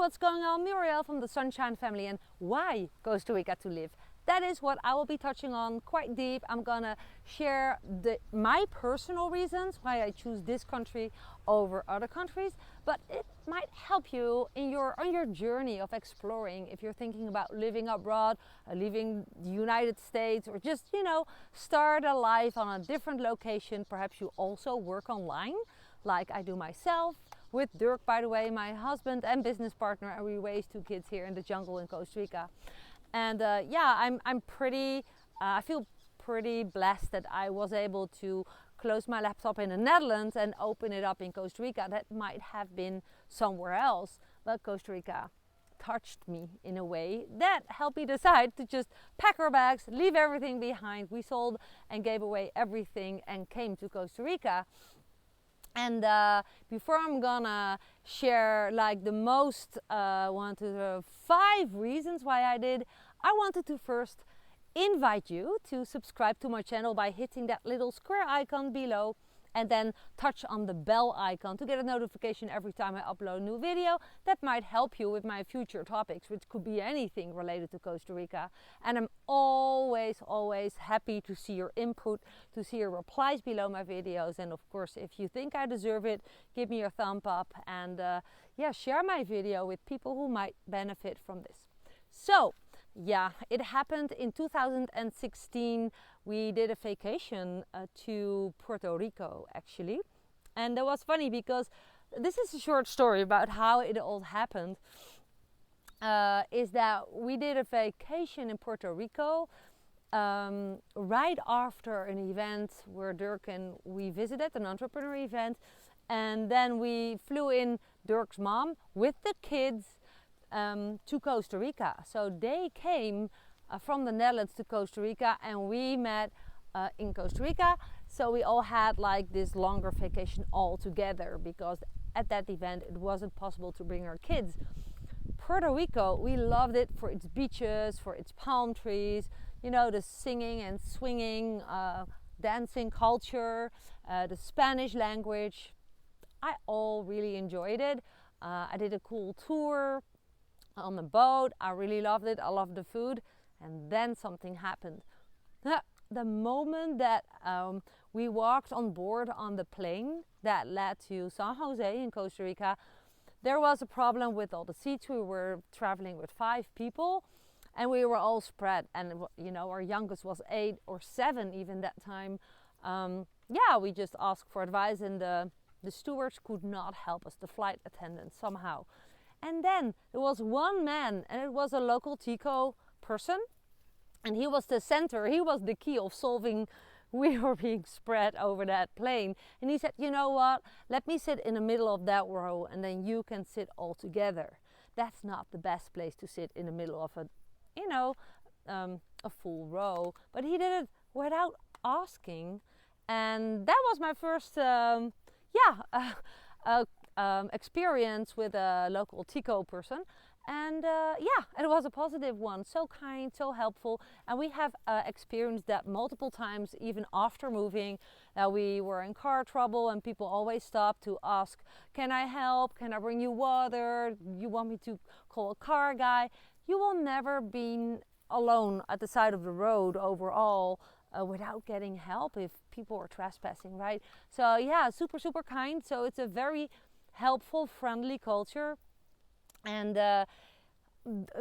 what's going on? Muriel from the Sunshine Family, and why Costa Rica to live. That is what I will be touching on quite deep. I'm gonna share my personal reasons why I choose this country over other countries, but it might help you on your journey of exploring. If you're thinking about living abroad, leaving the United States, or just start a life on a different location. Perhaps you also work online, like I do myself. With Dirk, by the way, my husband and business partner, and we raise 2 kids here in the jungle in Costa Rica. And I'm pretty. I feel pretty blessed that I was able to close my laptop in the Netherlands and open it up in Costa Rica. That might have been somewhere else, but Costa Rica touched me in a way that helped me decide to just pack our bags, leave everything behind. We sold and gave away everything and came to Costa Rica. And before I'm gonna share like the most 1 to 5 reasons why I did, I wanted to first invite you to subscribe to my channel by hitting that little square icon below, and then touch on the bell icon to get a notification every time I upload a new video. That might help you with my future topics, which could be anything related to Costa Rica. And I'm always happy to see your input, to see your replies below my videos. And of course, if you think I deserve it, give me a thumb up and share my video with people who might benefit from this. So, it happened in 2016. We did a vacation to Puerto Rico, actually. And that was funny because this is a short story about how it all happened. Is that we did a vacation in Puerto Rico right after an event where Dirk and we visited, an entrepreneur event. And then we flew in Dirk's mom with the kids to Costa Rica. So they came from the Netherlands to Costa Rica, and we met in Costa Rica. So we all had like this longer vacation all together, because at that event it wasn't possible to bring our kids. Puerto Rico, we loved it for its beaches, for its palm trees, the singing and swinging, dancing culture, the Spanish language. I all really enjoyed it. I did a cool tour on the boat. I really loved it. I loved the food. And then something happened. The moment that we walked on board on the plane that led to San Jose in Costa Rica, there was a problem with all the seats. We were traveling with 5 people, and we were all spread. And our youngest was 8 or 7 even that time. We just asked for advice, and the stewards could not help us, the flight attendants, somehow. And then there was one man, and it was a local Tico person, and he was the center, he was the key of solving. We were being spread over that plane, and he said, "You know what, let me sit in the middle of that row, and then you can sit all together." That's not the best place to sit, in the middle of a full row, but he did it without asking. And that was my first experience with a local Tico person, and it was a positive one. So kind, so helpful, and we have experienced that multiple times, even after moving. We were in car trouble, and people always stop to ask, "Can I help? Can I bring you water? You want me to call a car guy?" You will never be alone at the side of the road overall. Without getting help if people are trespassing, right? So super kind. So it's a very helpful, friendly culture, and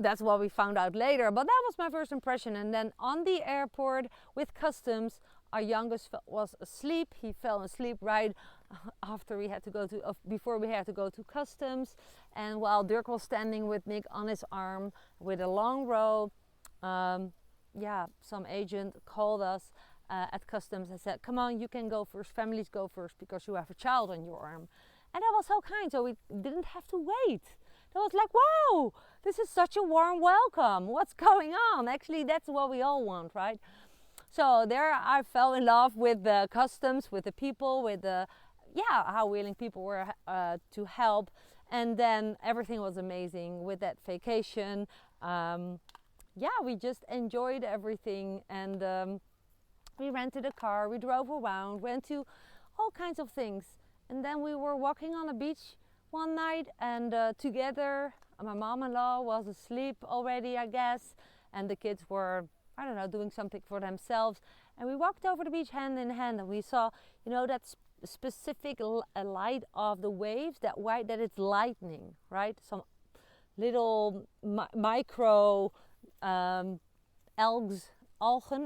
that's what we found out later. But that was my first impression. And then on the airport with customs, our youngest was asleep. He fell asleep right after we had to go to before we had to go to customs. And while Dirk was standing with Nick on his arm with a long row, some agent called us at customs and said, "Come on, you can go first. Families go first because you have a child on your arm." And that was so kind, so we didn't have to wait. That was like, wow, this is such a warm welcome. What's going on? Actually, that's what we all want, right? So there I fell in love with the customs, with the people, with how willing people were to help. And then everything was amazing with that vacation. We just enjoyed everything, and we rented a car, we drove around, went to all kinds of things. And then we were walking on a beach one night, and together My mom-in-law was asleep already, I guess, and the kids were, I don't know, doing something for themselves. And we walked over the beach hand in hand, and we saw, you know, that specific light of the waves, that white, that it's lightning, right? Some little micro algen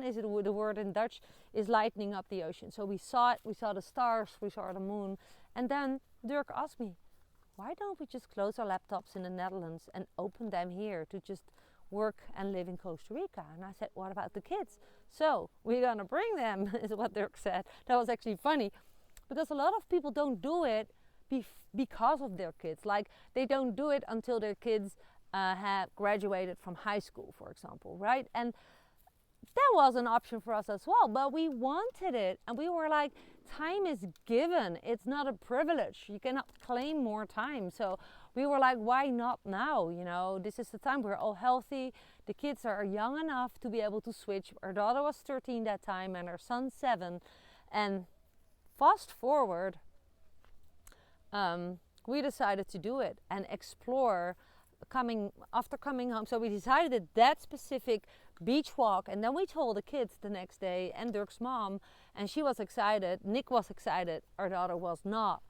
is it the word in Dutch, is lightening up the ocean. So we saw it, we saw the stars, we saw the moon. And then Dirk asked me, why don't we just close our laptops in the Netherlands and open them here to just work and live in Costa Rica? And I said, what about the kids? So we're gonna bring them, is what Dirk said. That was actually funny, because a lot of people don't do it because of their kids. Like, they don't do it until their kids have graduated from high school, for example, right? And that was an option for us as well, but we wanted it, and we were like, time is given, it's not a privilege, you cannot claim more time. So we were like, why not now? You know, this is the time, we're all healthy, the kids are young enough to be able to switch. Our daughter was 13 that time and our son 7. And fast forward, we decided to do it and explore after coming home. So we decided that specific beach walk, and then we told the kids the next day, and Dirk's mom, and she was excited, Nick was excited, our daughter was not,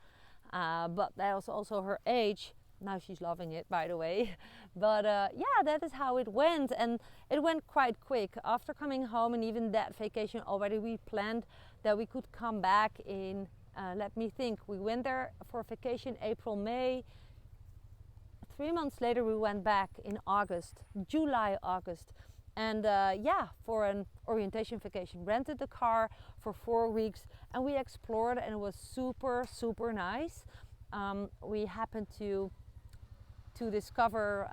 but that was also her age. Now she's loving it, by the way. But yeah, that is how it went, and it went quite quick. After coming home, and even that vacation already, we planned that we could come back in, let me think, we went there for vacation April, May. 3 months later we went back in August, July, August. And yeah, for an orientation vacation, rented the car for 4 weeks, and we explored, and it was super, super nice. We happened to discover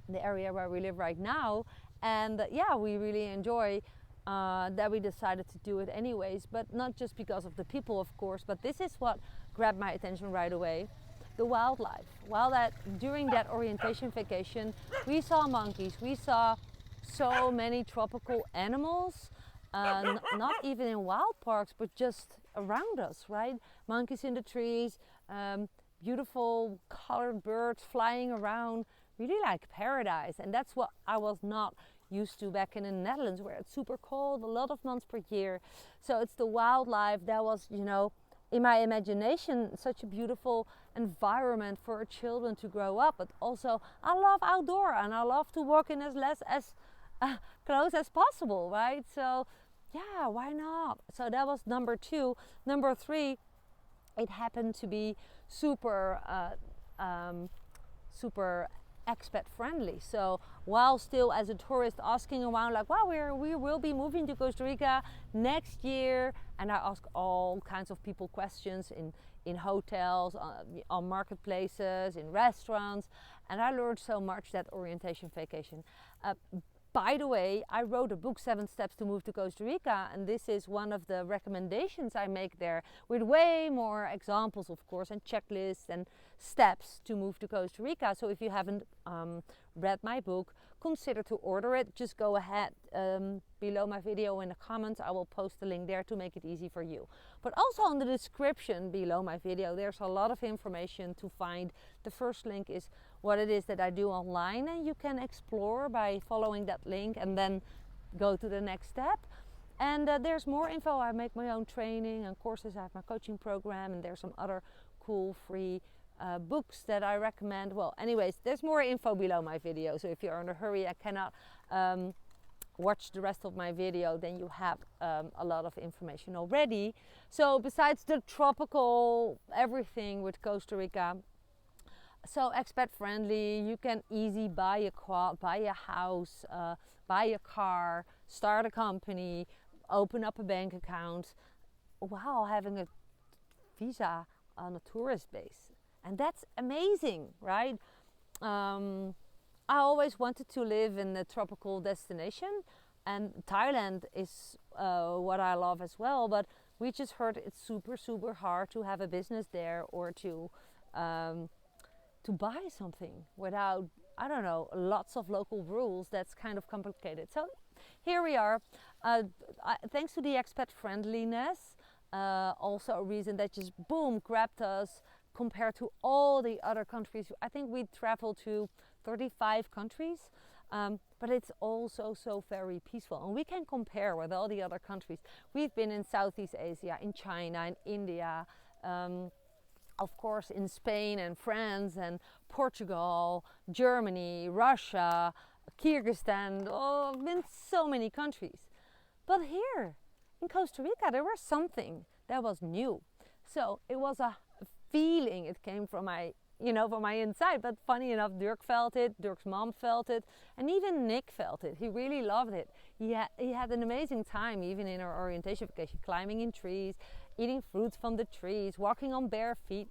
the area where we live right now, and yeah, we really enjoy that. We decided to do it anyways, but not just because of the people, of course, but this is what grabbed my attention right away. The wildlife. While during that orientation vacation, we saw monkeys, we saw so many tropical animals, not even in wild parks, but just around us, right? Monkeys in the trees, beautiful colored birds flying around, really like paradise. And that's what I was not used to back in the Netherlands, where it's super cold a lot of months per year. So it's the wildlife that was, you know, in my imagination, such a beautiful environment for our children to grow up. But also, I love outdoor, and I love to walk in as less as close as possible, right? So yeah, why not? So that was number 2. Number 3, it happened to be super super expat friendly. So while still as a tourist asking around, like, wow, we will be moving to Costa Rica next year, and I ask all kinds of people questions in hotels, on marketplaces, in restaurants, and I learned so much that orientation vacation. By the way, I wrote a book, 7 Steps to Move to Costa Rica, and this is one of the recommendations I make there, with way more examples, of course, and checklists and steps to move to Costa Rica. So if you haven't read my book, consider to order it. Just go ahead, below my video in the comments, I will post the link there to make it easy for you. But also in the description below my video, there's a lot of information to find. The first link is what it is that I do online, and you can explore by following that link and then go to the next step. And there's more info. I make my own training and courses. I have my coaching program, and there's some other cool free books that I recommend. Well, anyways, there's more info below my video, so if you're in a hurry and cannot watch the rest of my video, then you have a lot of information already. So besides the tropical everything with Costa Rica, so expat friendly, you can easy buy a quad, buy a house, buy a car, start a company, open up a bank account while having a visa on a tourist base. And that's amazing, right? I always wanted to live in a tropical destination, and Thailand is what I love as well, but we just heard it's super, super hard to have a business there, or to buy something without, I don't know, lots of local rules. That's kind of complicated. So here we are. Thanks to the expat friendliness, also a reason that just boom grabbed us, compared to all the other countries. I think we traveled to 35 countries, but it's also so very peaceful. And we can compare with all the other countries. We've been in Southeast Asia, in China, in India, of course in Spain and France and Portugal, Germany, Russia, Kyrgyzstan, oh, I've been so many countries. But here in Costa Rica, there was something that was new. So it was a feeling, it came from my, from my inside. But funny enough, Dirk felt it, Dirk's mom felt it, and even Nick felt it. He really loved it. He had an amazing time, even in our orientation vacation, climbing in trees, eating fruits from the trees, walking on bare feet,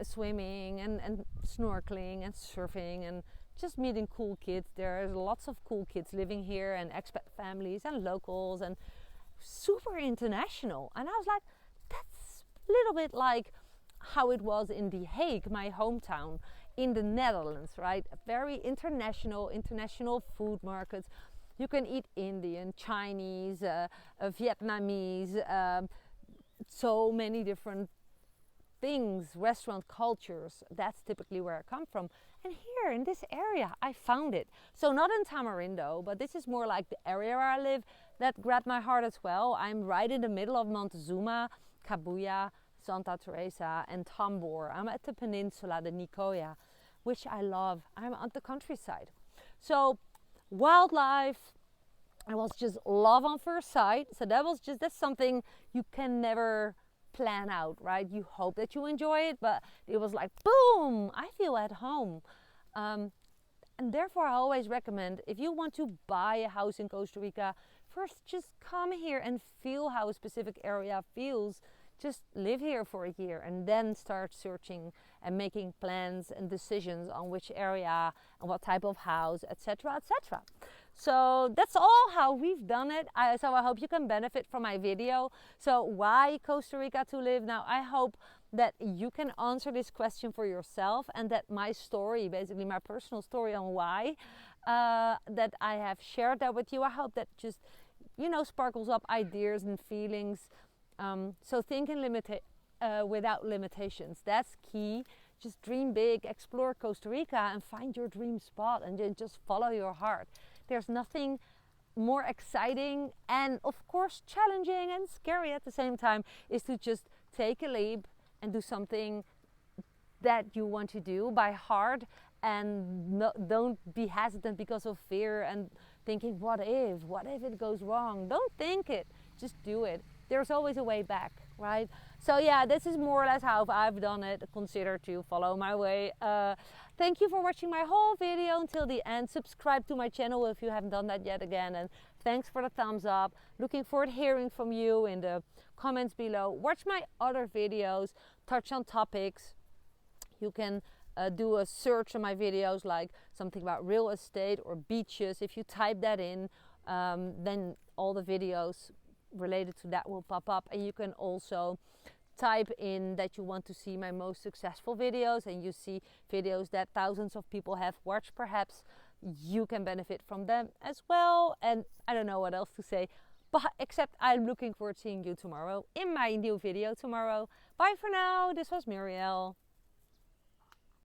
swimming and snorkeling and surfing and just meeting cool kids. There's lots of cool kids living here and expat families and locals and super international. And I was like, that's a little bit like how it was in The Hague, my hometown in the Netherlands, right? Very international food markets. You can eat Indian, Chinese, Vietnamese, so many different things, restaurant cultures. That's typically where I come from. And here in this area, I found it. So not in Tamarindo, but this is more like the area where I live that grabbed my heart as well. I'm right in the middle of Montezuma, Cabuya, Santa Teresa and Tambor. I'm at the peninsula, the Nicoya, which I love. I'm on the countryside. So wildlife, I was just love on first sight. So that's something you can never plan out, right? You hope that you enjoy it, but it was like, boom, I feel at home. And therefore I always recommend, if you want to buy a house in Costa Rica, first just come here and feel how a specific area feels. Just live here for a year and then start searching and making plans and decisions on which area and what type of house, etc., etc. So that's all how we've done it. So I hope you can benefit from my video. So why Costa Rica to live? Now I hope that you can answer this question for yourself, and that my story, basically my personal story on why, that I have shared that with you. I hope that just, sparkles up ideas and feelings. So think without limitations. That's key. Just dream big, explore Costa Rica and find your dream spot, and then just follow your heart. There's nothing more exciting and of course challenging and scary at the same time is to just take a leap and do something that you want to do by heart, and don't be hesitant because of fear and thinking, what if it goes wrong? Don't think it, just do it. There's always a way back, right? So yeah, this is more or less how I've done it. Consider to follow my way. Thank you for watching my whole video until the end. Subscribe to my channel if you haven't done that yet again. And thanks for the thumbs up. Looking forward to hearing from you in the comments below. Watch my other videos, touch on topics. You can do a search on my videos, like something about real estate or beaches. If you type that in, then all the videos related to that will pop up. And you can also type in that you want to see my most successful videos, and you see videos that thousands of people have watched. Perhaps you can benefit from them as well. And I don't know what else to say, but except I'm looking forward to seeing you tomorrow in my new video tomorrow. Bye for now. This was Muriel.